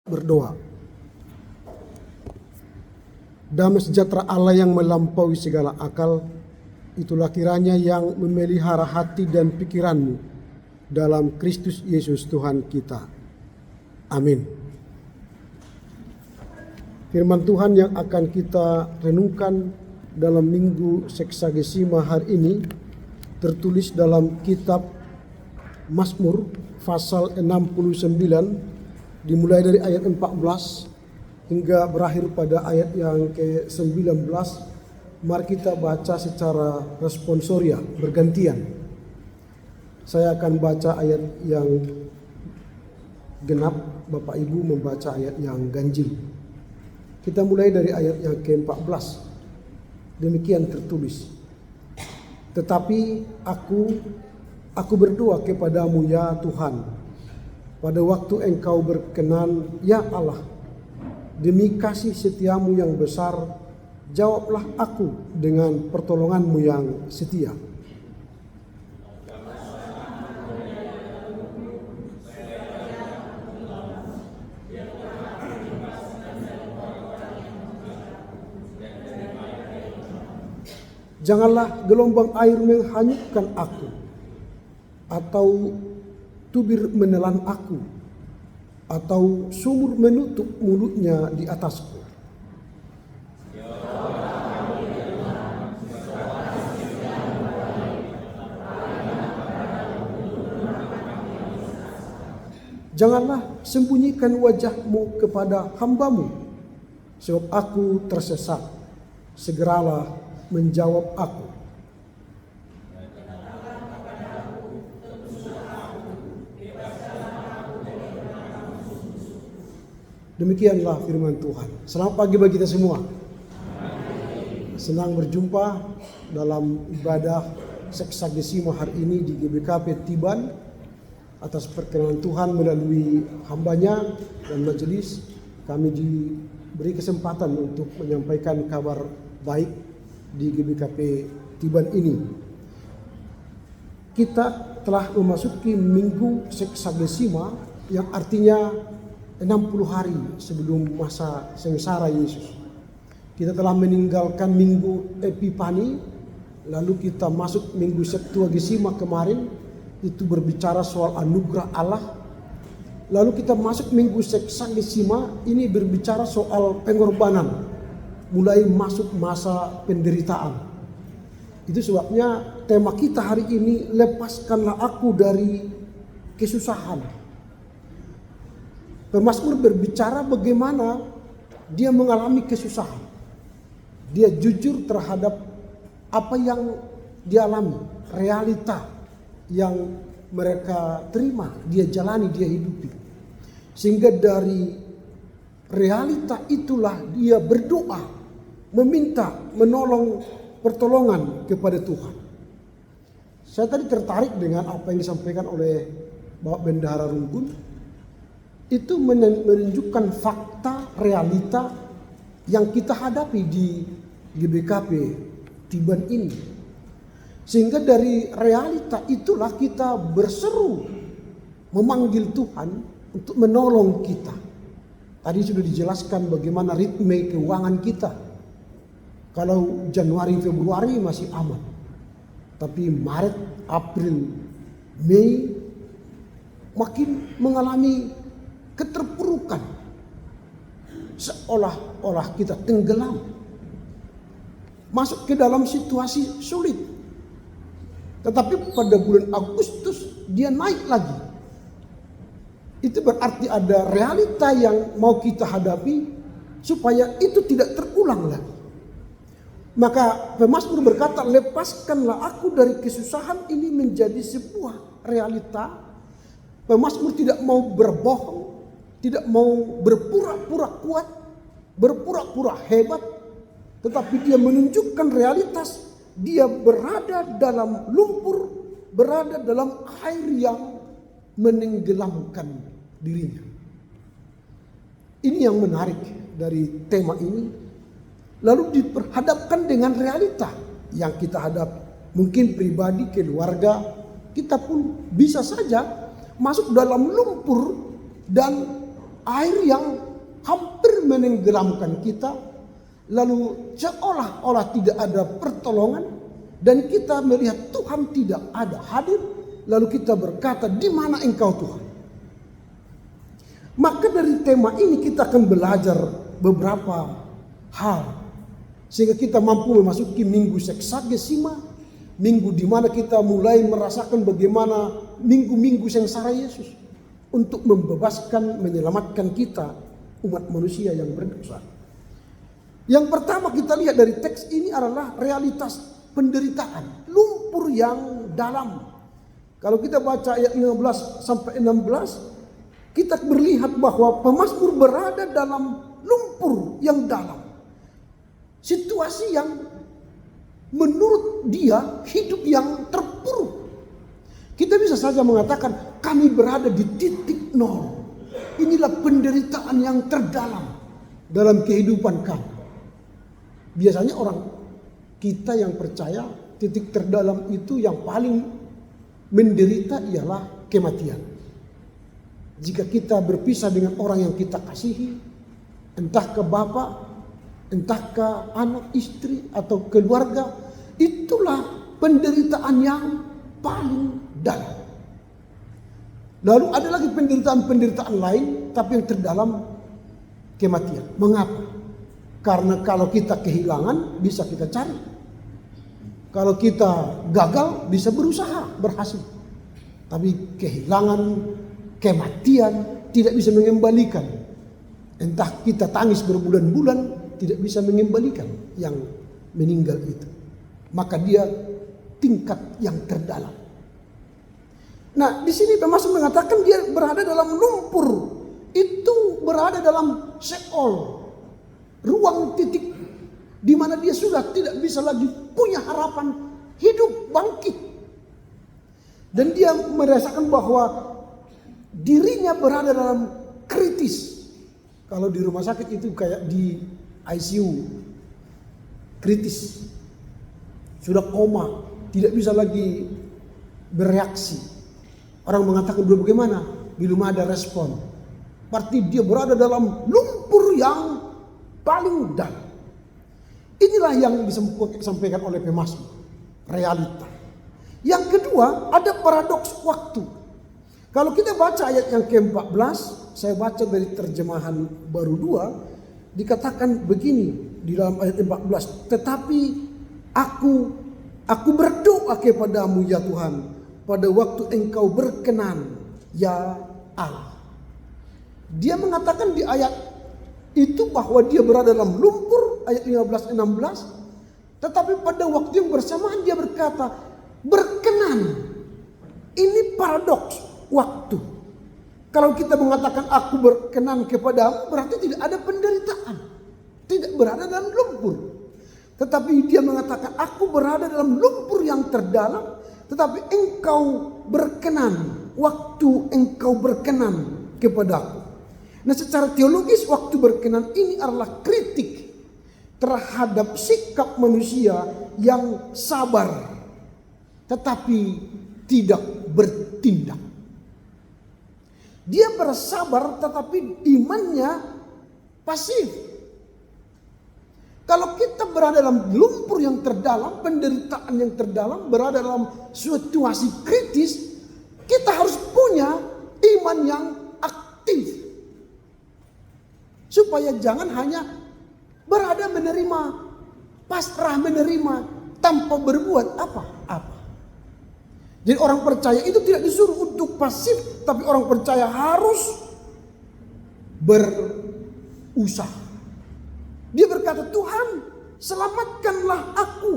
Berdoa. Damai sejahtera Allah yang melampaui segala akal, itulah kiranya yang memelihara hati dan pikiranmu dalam Kristus Yesus Tuhan kita. Amin. Firman Tuhan yang akan kita renungkan dalam Minggu Seksagesima hari ini tertulis dalam kitab Mazmur pasal 69, dimulai dari ayat 14 hingga berakhir pada ayat yang ke-19. Mari kita baca secara responsoria, bergantian. Saya akan baca ayat yang genap, Bapak Ibu membaca ayat yang ganjil. Kita mulai dari ayat yang ke-14. Demikian tertulis. Tetapi aku berdoa kepadamu ya Tuhan, pada waktu engkau berkenan, ya Allah, demi kasih setiamu yang besar, jawablah aku dengan pertolonganmu yang setia. Janganlah gelombang air menghanyutkan aku, atau tubir menelan aku, atau sumur menutup mulutnya di atasku. Janganlah sembunyikan wajahmu kepada hambamu, sebab aku tersesat. Segeralah menjawab aku. Demikianlah firman Tuhan. Selamat pagi bagi kita semua. Senang berjumpa dalam ibadah Seksagesima hari ini di GBKP Tiban. Atas perkenan Tuhan melalui hambanya dan majelis, kami diberi kesempatan untuk menyampaikan kabar baik di GBKP Tiban ini. Kita telah memasuki Minggu Seksagesima yang artinya 60 hari sebelum masa sengsara Yesus. Kita telah meninggalkan Minggu Epifani, lalu kita masuk Minggu Septuagesima kemarin, itu berbicara soal anugerah Allah. Lalu kita masuk Minggu Seksagesima, ini berbicara soal pengorbanan, mulai masuk masa penderitaan. Itu sebabnya tema kita hari ini, lepaskanlah aku dari kesusahan. Pemazmur berbicara bagaimana dia mengalami kesusahan. Dia jujur terhadap apa yang dia alami, realita yang mereka terima, dia jalani, dia hidupi. Sehingga dari realita itulah dia berdoa, meminta, menolong pertolongan kepada Tuhan. Saya tadi tertarik dengan apa yang disampaikan oleh Bapak Bendahara Rungkun. Itu menunjukkan fakta, realita yang kita hadapi di GBKP Tiban ini. Sehingga dari realita itulah kita berseru memanggil Tuhan untuk menolong kita. Tadi sudah dijelaskan bagaimana ritme keuangan kita. Kalau Januari, Februari masih aman. Tapi Maret, April, Mei makin mengalami keterpurukan, seolah-olah kita tenggelam, masuk ke dalam situasi sulit. Tetapi pada bulan Agustus dia naik lagi. Itu berarti ada realita yang mau kita hadapi supaya itu tidak terulang lagi. Maka pemazmur berkata, lepaskanlah aku dari kesusahan ini menjadi sebuah realita. Pemazmur tidak mau berbohong, tidak mau berpura-pura kuat, berpura-pura hebat, tetapi dia menunjukkan realitas. Dia berada dalam lumpur, berada dalam air yang menenggelamkan dirinya. Ini yang menarik dari tema ini. Lalu diperhadapkan dengan realita yang kita hadapi. Mungkin pribadi, keluarga, kita pun bisa saja masuk dalam lumpur dan air yang hampir menenggelamkan kita, lalu seolah-olah tidak ada pertolongan, dan kita melihat Tuhan tidak ada hadir, lalu kita berkata, di mana Engkau Tuhan? Maka dari tema ini kita akan belajar beberapa hal, sehingga kita mampu memasuki minggu seksagesima, minggu di mana kita mulai merasakan bagaimana minggu-minggu sengsara Yesus untuk membebaskan, menyelamatkan kita, umat manusia yang berdosa. Yang pertama kita lihat dari teks ini adalah realitas penderitaan, lumpur yang dalam. Kalau kita baca ayat 15 sampai 16, kita melihat bahwa pemazmur berada dalam lumpur yang dalam. Situasi yang menurut dia hidup yang terpuruk. Kita bisa saja mengatakan kami berada di titik nol. Inilah penderitaan yang terdalam dalam kehidupan kami. Biasanya orang kita yang percaya titik terdalam itu yang paling menderita ialah kematian. Jika kita berpisah dengan orang yang kita kasihi, entah ke bapak, entah ke anak, istri, atau keluarga, itulah penderitaan yang paling dalam. Lalu ada lagi penderitaan-penderitaan lain, tapi yang terdalam kematian. Mengapa? Karena kalau kita kehilangan, bisa kita cari. Kalau kita gagal, bisa berusaha, berhasil. Tapi kehilangan, kematian tidak bisa mengembalikan. Entah kita tangis berbulan-bulan, tidak bisa mengembalikan yang meninggal itu. Maka dia tingkat yang terdalam. Nah, di sini termasuk mengatakan dia berada dalam lumpur. Itu berada dalam Sheol. Ruang titik di mana dia sudah tidak bisa lagi punya harapan hidup bangkit. Dan dia merasakan bahwa dirinya berada dalam kritis. Kalau di rumah sakit itu kayak di ICU, kritis. Sudah koma, tidak bisa lagi bereaksi. Orang mengatakan belum bagaimana, belum ada respon. Berarti dia berada dalam lumpur yang paling dalam. Inilah yang disampaikan oleh pemazmur, realita. Yang kedua, ada paradoks waktu. Kalau kita baca ayat yang ke-14, saya baca dari terjemahan baru 2, dikatakan begini di dalam ayat 14, tetapi aku berdoa kepadamu ya Tuhan, pada waktu engkau berkenan ya Allah. Dia mengatakan di ayat itu bahwa dia berada dalam lumpur, ayat 15-16, tetapi pada waktu yang bersamaan dia berkata berkenan. Ini paradoks waktu. Kalau kita mengatakan aku berkenan kepadamu, berarti tidak ada penderitaan, tidak berada dalam lumpur. Tetapi dia mengatakan aku berada dalam lumpur yang terdalam, tetapi engkau berkenan, waktu engkau berkenan kepadaku. Nah, secara teologis waktu berkenan ini adalah kritik terhadap sikap manusia yang sabar tetapi tidak bertindak. Dia bersabar tetapi imannya pasif. Kalau kita berada dalam lumpur yang terdalam, penderitaan yang terdalam, berada dalam situasi kritis, kita harus punya iman yang aktif. Supaya jangan hanya berada menerima, pasrah menerima, tanpa berbuat apa-apa. Jadi orang percaya itu tidak disuruh untuk pasif, tapi orang percaya harus berusaha. Dia berkata, Tuhan selamatkanlah aku.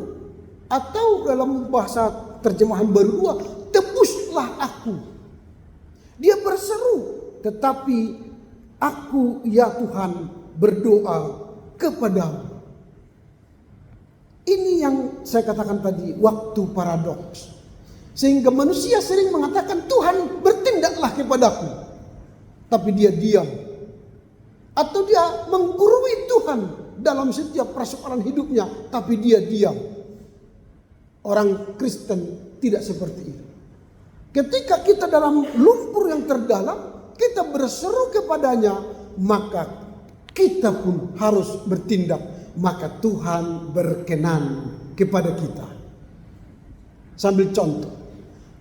Atau dalam bahasa terjemahan baru 2, tebuslah aku. Dia berseru, tetapi aku ya Tuhan berdoa kepadamu. Ini yang saya katakan tadi, waktu paradoks. Sehingga manusia sering mengatakan Tuhan bertindaklah kepadaku, tapi dia diam. Atau dia menggurui Tuhan dalam setiap persoalan hidupnya, tapi dia diam. Orang Kristen tidak seperti itu. Ketika kita dalam lumpur yang terdalam, kita berseru kepadanya, maka kita pun harus bertindak. Maka Tuhan berkenan kepada kita. Sambil contoh,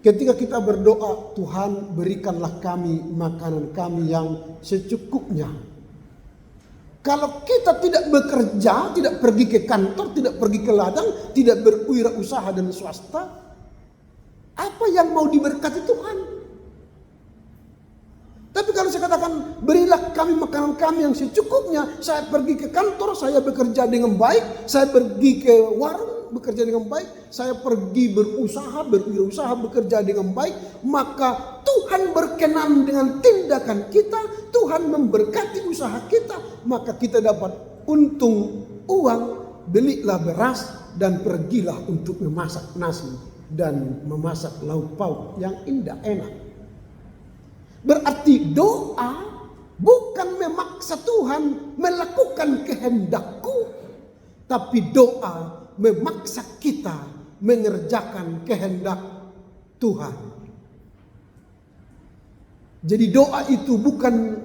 ketika kita berdoa, Tuhan berikanlah kami makanan kami yang secukupnya. Kalau kita tidak bekerja, tidak pergi ke kantor, tidak pergi ke ladang, tidak berwirausaha dan swasta, apa yang mau diberkati Tuhan? Tapi kalau saya katakan, berilah kami makanan kami yang secukupnya, saya pergi ke kantor, saya bekerja dengan baik, saya pergi ke warung, bekerja dengan baik, saya pergi berusaha, berwirausaha, bekerja dengan baik, maka Tuhan berkenan dengan tindakan kita, Tuhan memberkati usaha kita, maka kita dapat untung uang, belilah beras dan pergilah untuk memasak nasi dan memasak lauk pauk yang indah enak. Berarti doa bukan memaksa Tuhan melakukan kehendakku, tapi doa memaksa kita mengerjakan kehendak Tuhan. Jadi doa itu bukan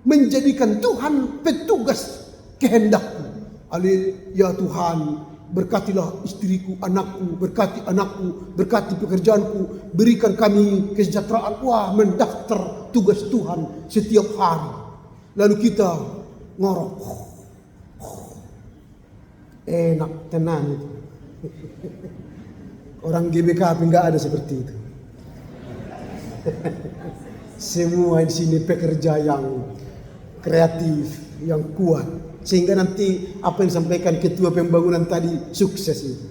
menjadikan Tuhan petugas kehendakku. Ya Tuhan, berkatilah istriku, anakku, berkati pekerjaanku, berikan kami kesejahteraan. Wah, mendaftar tugas Tuhan setiap hari. Lalu kita ngorok. Enak, tenang itu. Orang GBKP nggak ada seperti itu. Semua di sini pekerja yang kreatif, yang kuat, sehingga nanti apa yang disampaikan ketua pembangunan tadi sukses itu.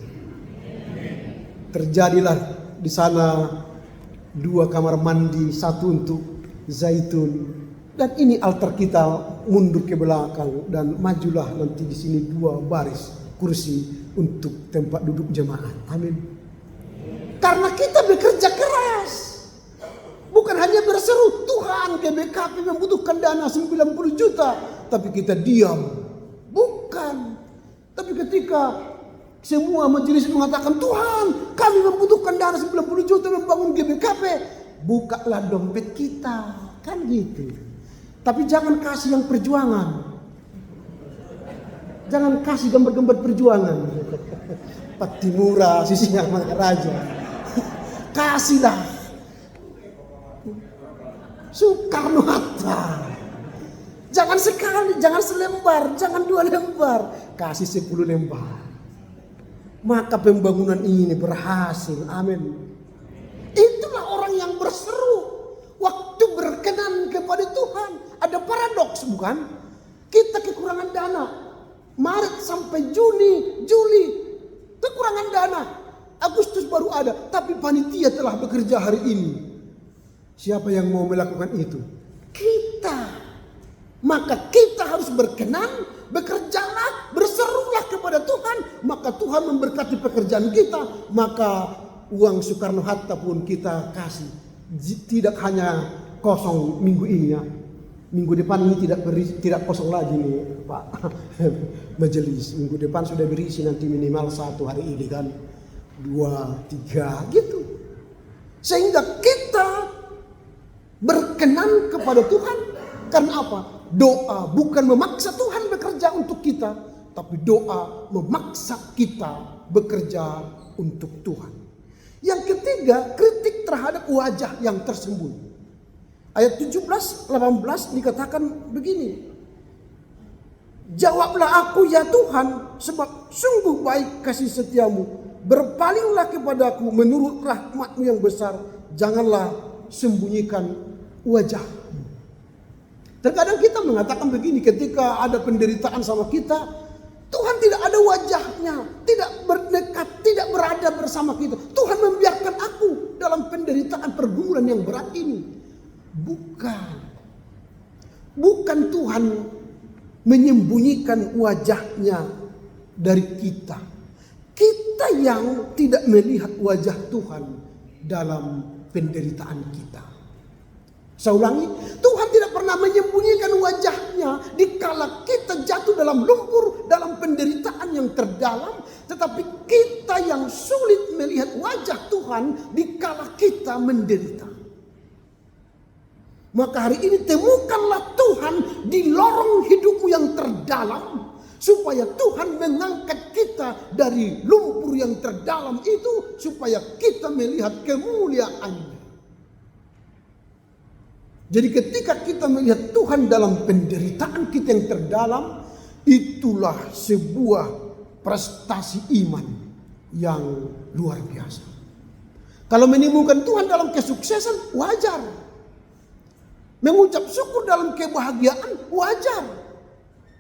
Terjadilah di sana 2 kamar mandi, 1 untuk Zaitun, dan ini altar kita mundur ke belakang dan majulah nanti di sini 2 baris kursi untuk tempat duduk jemaat. Amin. Karena kita bekerja keras. Bukan hanya berseru, Tuhan GBKP membutuhkan dana 90 juta. Tapi kita diam. Bukan. Tapi ketika semua majelis mengatakan, Tuhan kami membutuhkan dana 90 juta membangun GBKP. Bukalah dompet kita. Kan gitu. Tapi jangan kasih yang perjuangan. Jangan kasih gambar-gambar perjuangan. Patimura, sisinya Raja. Kasihlah Soekarno-Hatta. Jangan sekali, jangan selembar, jangan 2 lembar. Kasih 10 lembar. Maka pembangunan ini berhasil. Amin. Itulah orang yang berseru waktu berkenan kepada Tuhan. Ada paradoks bukan? Kita kekurangan dana. Maret sampai Juni, Juli kekurangan dana. Agustus baru ada, tapi panitia telah bekerja hari ini. Siapa yang mau melakukan itu? Kita. Maka kita harus berkenan, bekerjalah, berserulah kepada Tuhan. Maka Tuhan memberkati pekerjaan kita. Maka uang Soekarno-Hatta pun kita kasih. Tidak hanya kosong minggu ini ya. Minggu depan ini tidak kosong lagi nih Pak majelis. Minggu depan sudah berisi nanti minimal 1 hari ini kan. 2, 3 gitu. Sehingga kita berkenan kepada Tuhan. Karena apa? Doa bukan memaksa Tuhan bekerja untuk kita, tapi doa memaksa kita bekerja untuk Tuhan. Yang ketiga, kritik terhadap wajah yang tersembunyi. Ayat 17-18 dikatakan begini. Jawablah aku ya Tuhan, sebab sungguh baik kasih setiamu. Berpalinglah kepadaku menurut rahmat-Mu yang besar. Janganlah sembunyikan wajah. Terkadang kita mengatakan begini, ketika ada penderitaan sama kita, Tuhan tidak ada wajahnya, tidak berdekat, tidak berada bersama kita. Tuhan membiarkan aku dalam penderitaan pergumulan yang berat ini. Bukan Tuhan menyembunyikan wajahnya dari kita. Kita yang tidak melihat wajah Tuhan dalam penderitaan kita. Saya ulangi, Tuhan tidak pernah menyembunyikan wajahnya dikala kita jatuh dalam lumpur, dalam penderitaan yang terdalam. Tetapi kita yang sulit melihat wajah Tuhan dikala kita menderita. Maka hari ini temukanlah Tuhan di lorong hidupmu yang terdalam. Supaya Tuhan mengangkat kita dari lumpur yang terdalam itu. Supaya kita melihat kemuliaan-Nya. Jadi ketika kita melihat Tuhan dalam penderitaan kita yang terdalam. Itulah sebuah prestasi iman yang luar biasa. Kalau menemukan Tuhan dalam kesuksesan, wajar. Mengucap syukur dalam kebahagiaan, wajar.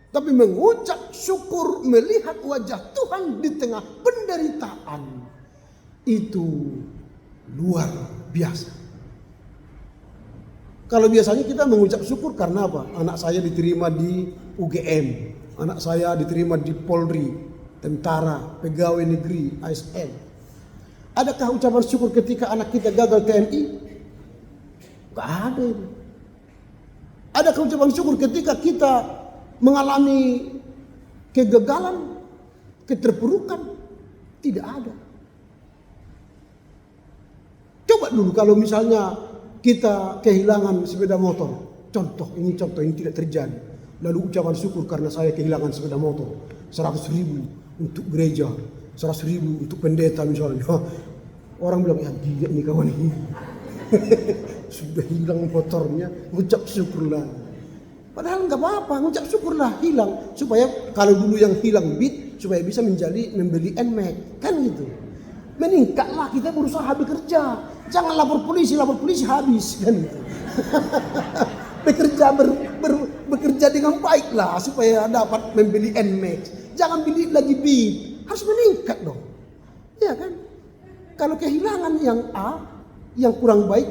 Tapi mengucap syukur melihat wajah Tuhan di tengah penderitaan, itu luar biasa. Kalau biasanya kita mengucap syukur karena apa? Anak saya diterima di UGM, anak saya diterima di Polri, tentara, pegawai negeri, ASN. Adakah ucapan syukur ketika anak kita gagal TNI? Gak ada. Adakah ucapan syukur ketika kita mengalami kegagalan, keterpurukan? Tidak ada. Coba dulu kalau misalnya kita kehilangan sepeda motor. Contoh ini tidak terjadi. Lalu ucapan syukur karena saya kehilangan sepeda motor. 100.000 untuk gereja, 100.000 untuk pendeta misalnya. Orang bilang, ya gila nih kawan ini. Sudah hilang motornya, ucap syukurlah. Padahal nggak apa-apa, ngucap syukurlah hilang. Supaya kalau dulu yang hilang Beat, supaya bisa membeli NMAX. Kan gitu. Meningkatlah, kita berusaha bekerja. Jangan lapor polisi habis. Kan gitu. Bekerja dengan baiklah supaya dapat membeli NMAX. Jangan beli lagi Beat. Harus meningkat dong. Ya kan? Kalau kehilangan yang A, yang kurang baik,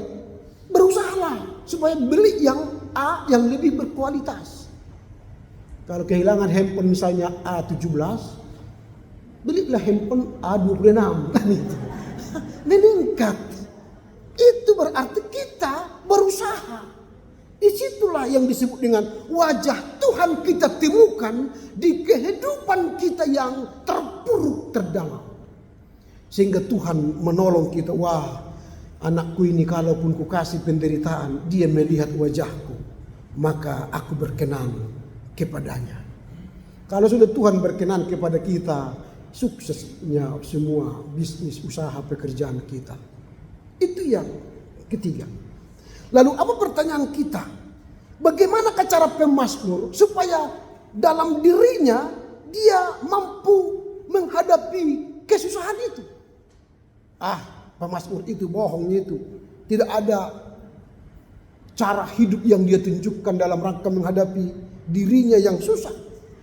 berusahalah supaya beli yang A yang lebih berkualitas. Kalau kehilangan handphone misalnya A17, belilah handphone A26 kan itu. Meningkat. Itu berarti kita berusaha. Disitulah yang disebut dengan wajah Tuhan kita temukan di kehidupan kita yang terpuruk terdalam. Sehingga Tuhan menolong kita. Wah, anakku ini kalaupun ku kasih penderitaan, dia melihat wajahku, maka aku berkenan kepadanya. Kalau sudah Tuhan berkenan kepada kita, suksesnya semua bisnis, usaha, pekerjaan kita. Itu yang ketiga. Lalu apa pertanyaan kita? Bagaimana cara pemazmur supaya dalam dirinya dia mampu menghadapi kesusahan itu? Pemazmur itu bohongnya itu. Tidak ada cara hidup yang dia tunjukkan dalam rangka menghadapi dirinya yang susah,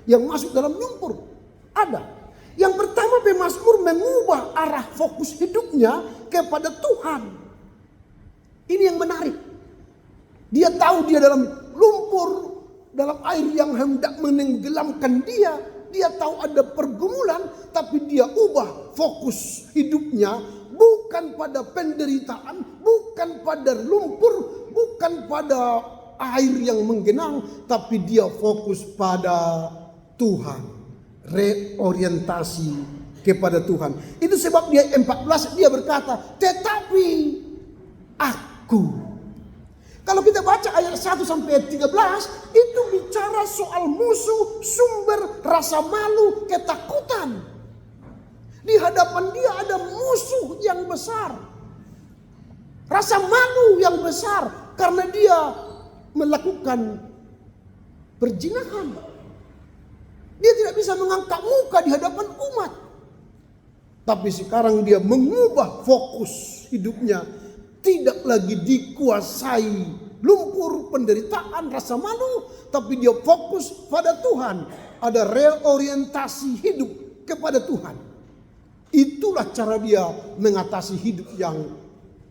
yang masuk dalam lumpur. Ada. Yang pertama, pemazmur mengubah arah fokus hidupnya kepada Tuhan. Ini yang menarik. Dia tahu dia dalam lumpur, dalam air yang hendak menenggelamkan dia. Dia tahu ada pergumulan, tapi dia ubah fokus hidupnya bukan pada penderitaan, bukan pada lumpur, bukan pada air yang menggenang, tapi dia fokus pada Tuhan. Reorientasi kepada Tuhan. Itu sebab dia 14 dia berkata, tetapi aku. Kalau kita baca ayat 1 sampai 13, itu bicara soal musuh, sumber rasa malu, ketakutan. Di hadapan dia ada musuh yang besar. Rasa malu yang besar karena dia melakukan perzinahan. Dia tidak bisa mengangkat muka di hadapan umat. Tapi sekarang dia mengubah fokus hidupnya. Tidak lagi dikuasai lumpur, penderitaan, rasa malu. Tapi dia fokus pada Tuhan. Ada reorientasi hidup kepada Tuhan. Itulah cara dia mengatasi hidup yang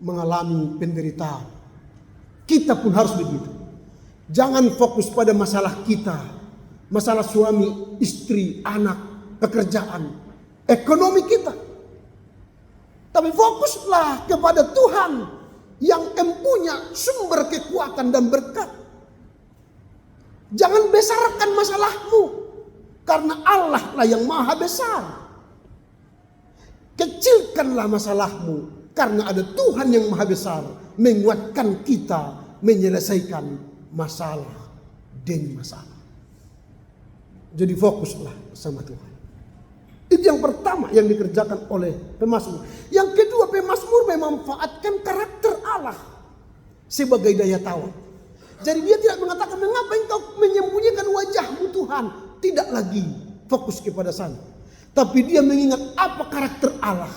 mengalami penderitaan. Kita pun harus begitu. Jangan fokus pada masalah kita. Masalah suami, istri, anak, pekerjaan, ekonomi kita. Tapi fokuslah kepada Tuhan yang mempunyai sumber kekuatan dan berkat. Jangan besarkan masalahmu, karena Allah lah yang maha besar. Kecilkanlah masalahmu, karena ada Tuhan yang maha besar menguatkan kita menyelesaikan masalah demi masalah. Jadi fokuslah sama Tuhan. Itu yang pertama yang dikerjakan oleh pemazmur. Yang kedua, pemazmur memanfaatkan karakter Allah sebagai daya tawar. Jadi dia tidak mengatakan, mengapa engkau menyembunyikan wajahmu Tuhan. Tidak lagi fokus kepada sana. Tapi dia mengingat apa karakter Allah.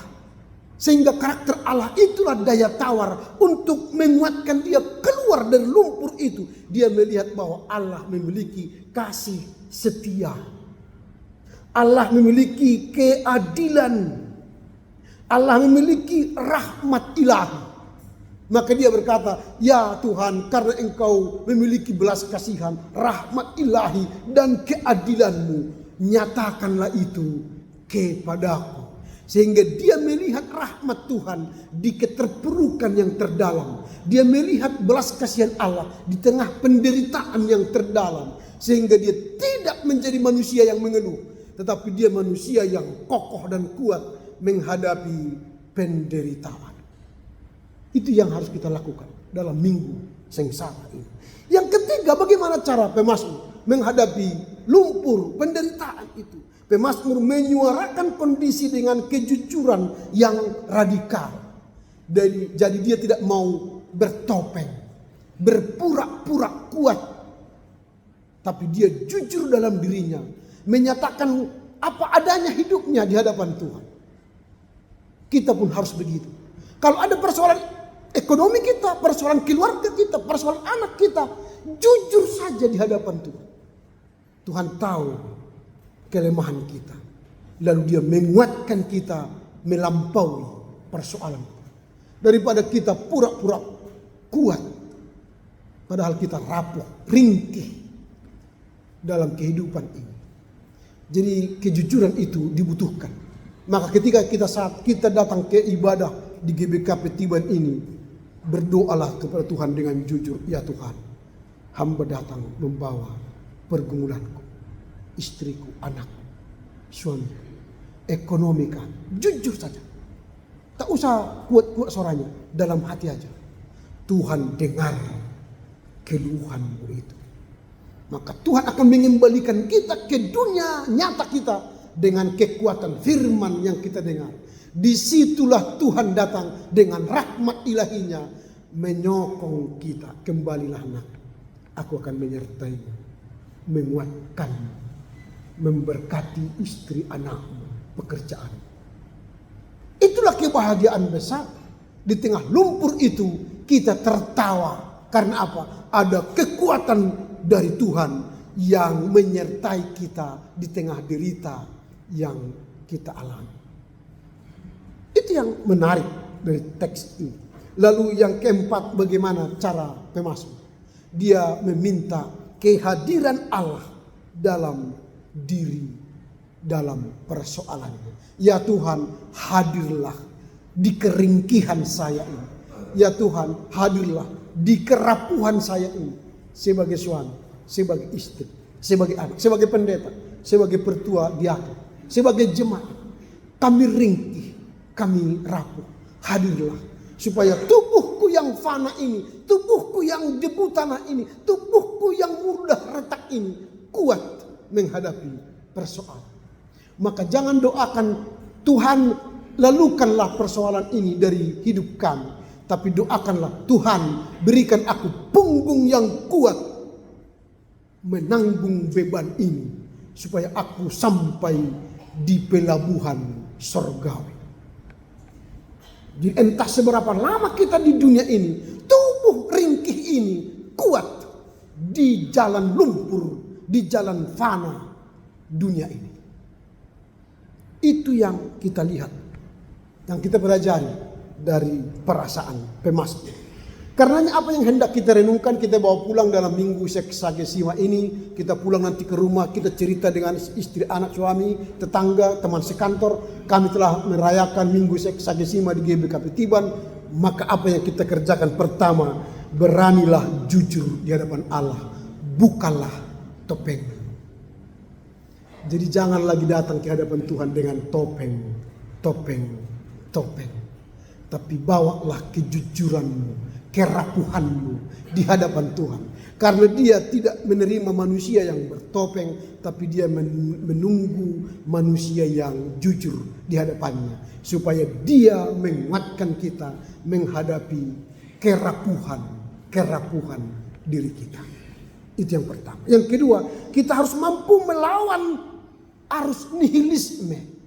Sehingga karakter Allah itulah daya tawar untuk menguatkan dia keluar dari lumpur itu. Dia melihat bahwa Allah memiliki kasih setia. Allah memiliki keadilan. Allah memiliki rahmat ilahi. Maka dia berkata, ya Tuhan, karena engkau memiliki belas kasihan, rahmat ilahi dan keadilanmu, nyatakanlah itu kepadaku. Sehingga dia melihat rahmat Tuhan di keterpurukan yang terdalam. Dia melihat belas kasihan Allah di tengah penderitaan yang terdalam. Sehingga dia tidak menjadi manusia yang mengeluh. Tetapi dia manusia yang kokoh dan kuat menghadapi penderitaan. Itu yang harus kita lakukan dalam minggu sengsara ini. Yang ketiga, bagaimana cara pemazmur menghadapi lumpur penderitaan itu. Pemazmur menyuarakan kondisi dengan kejujuran yang radikal. Jadi dia tidak mau bertopeng, berpura-pura kuat. Tapi dia jujur dalam dirinya, menyatakan apa adanya hidupnya di hadapan Tuhan. Kita pun harus begitu. Kalau ada persoalan ekonomi kita, persoalan keluarga kita, persoalan anak kita, jujur saja di hadapan Tuhan. Tuhan tahu kelemahan kita. Lalu dia menguatkan kita melampaui persoalan. Daripada kita pura-pura kuat. Padahal kita rapuh, ringkih dalam kehidupan ini. Jadi kejujuran itu dibutuhkan. Maka ketika saat kita datang ke ibadah di GBKP Tiban ini, berdoalah kepada Tuhan dengan jujur. Ya Tuhan, hamba datang membawa pergumulanku, istriku, anakku, suamiku, ekonomi kami. Jujur saja. Tak usah kuat-kuat suaranya, dalam hati aja. Tuhan dengar keluhanmu itu. Maka Tuhan akan mengembalikan kita ke dunia nyata kita dengan kekuatan firman yang kita dengar. Disitulah Tuhan datang dengan rahmat ilahinya menyokong kita. Kembalilah nak, aku akan menyertaimu, menguatkanmu, memberkati istri anakmu, pekerjaan. Itulah kebahagiaan besar. Di tengah lumpur itu kita tertawa. Karena apa? Ada kekuatan dari Tuhan yang menyertai kita di tengah derita yang kita alami. Itu yang menarik dari teks ini. Lalu yang keempat, bagaimana cara pemazmur? Dia meminta kehadiran Allah dalam diri, dalam persoalannya. Ya Tuhan, hadirlah di keringkihan saya ini. Ya Tuhan, hadirlah di kerapuhan saya ini. Sebagai suami, sebagai istri, sebagai anak, sebagai pendeta, sebagai pertua diaken, sebagai jemaat. Kami ringkih, kami rapuh. Hadirlah supaya tubuhku yang fana ini, tubuhku yang debu tanah ini, tubuhku yang mudah retak ini kuat menghadapi persoalan. Maka jangan doakan Tuhan lalukanlah persoalan ini dari hidup kami. Tapi doakanlah, Tuhan berikan aku punggung yang kuat menanggung beban ini. Supaya aku sampai di pelabuhan sorgawi. Jadi entah seberapa lama kita di dunia ini, tubuh ringkih ini kuat di jalan lumpur, di jalan fana dunia ini. Itu yang kita lihat, yang kita pelajari dari perasaan pemazmur. Karenanya apa yang hendak kita renungkan, kita bawa pulang dalam minggu seksagesima ini. Kita pulang nanti ke rumah, kita cerita dengan istri, anak, suami, tetangga, teman sekantor. Kami telah merayakan minggu seksagesima di GBKP Tiban. Maka apa yang kita kerjakan? Pertama, beranilah jujur di hadapan Allah. Bukalah topeng. Jadi jangan lagi datang ke hadapan Tuhan dengan topeng. Tapi bawalah kejujuranmu, kerapuhanmu di hadapan Tuhan. Karena dia tidak menerima manusia yang bertopeng, tapi dia menunggu manusia yang jujur di hadapannya. Supaya dia menguatkan kita menghadapi kerapuhan diri kita. Itu yang pertama. Yang kedua, kita harus mampu melawan arus nihilisme.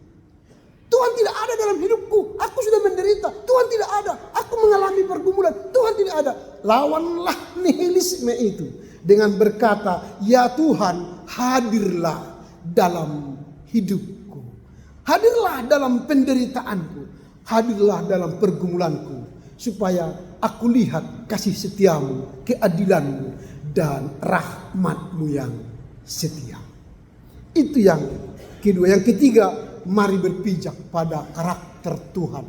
Tuhan tidak ada dalam hidupku, aku sudah menderita. Tuhan tidak ada, aku mengalami pergumulan. Tuhan tidak ada. Lawanlah nihilisme itu dengan berkata, ya Tuhan, hadirlah dalam hidupku. Hadirlah dalam penderitaanku. Hadirlah dalam pergumulanku. Supaya aku lihat kasih setiamu, keadilanmu, dan rahmatmu yang setia. Itu yang kedua. Yang ketiga, mari berpijak pada karakter Tuhan.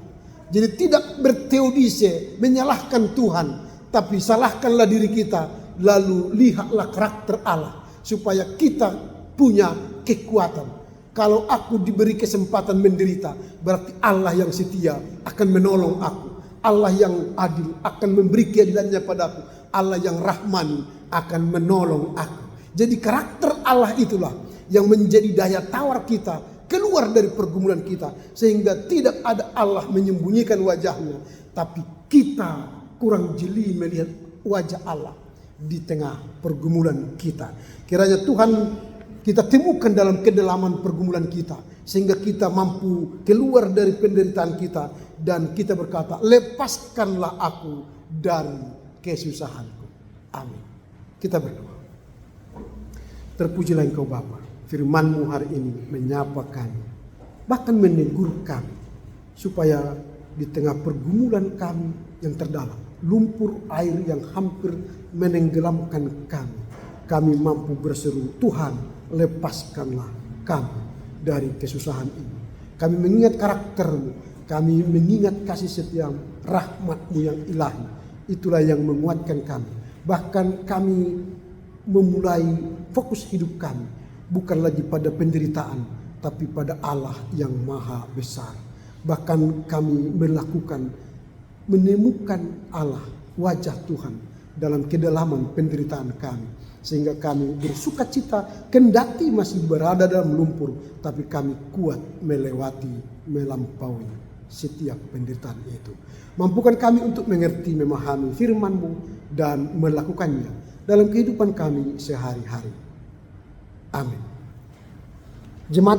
Jadi tidak berteodise, menyalahkan Tuhan, tapi salahkanlah diri kita, lalu lihatlah karakter Allah supaya kita punya kekuatan. Kalau aku diberi kesempatan menderita, berarti Allah yang setia akan menolong aku. Allah yang adil akan memberi keadilannya padaku. Allah yang rahmani akan menolong aku. Jadi karakter Allah itulah yang menjadi daya tawar kita keluar dari pergumulan kita, sehingga tidak ada Allah menyembunyikan wajahnya, tapi kita kurang jeli melihat wajah Allah di tengah pergumulan kita. Kiranya Tuhan kita temukan dalam kedalaman pergumulan kita, sehingga kita mampu keluar dari penderitaan kita dan kita berkata, lepaskanlah aku dari kesusahanku. Amin. Kita berdoa. Terpujilah Engkau Bapa. Firman-Mu hari ini menyapa kami, bahkan menegur kami, supaya di tengah pergumulan kami yang terdalam, lumpur air yang hampir menenggelamkan kami mampu berseru, Tuhan, lepaskanlah kami dari kesusahan ini. Kami mengingat karakter-Mu, kami mengingat kasih setiamu, rahmat-Mu yang ilahi. Itulah yang menguatkan kami. Bahkan kami memulai fokus hidup kami bukan lagi pada penderitaan, tapi pada Allah yang maha besar. Bahkan kami menemukan Allah, wajah Tuhan dalam kedalaman penderitaan kami. Sehingga kami bersuka cita, kendati masih berada dalam lumpur, tapi kami kuat melampaui setiap penderitaan itu. Mampukan kami untuk mengerti, memahami firman-Mu dan melakukannya dalam kehidupan kami sehari-hari. Amin. Jemaat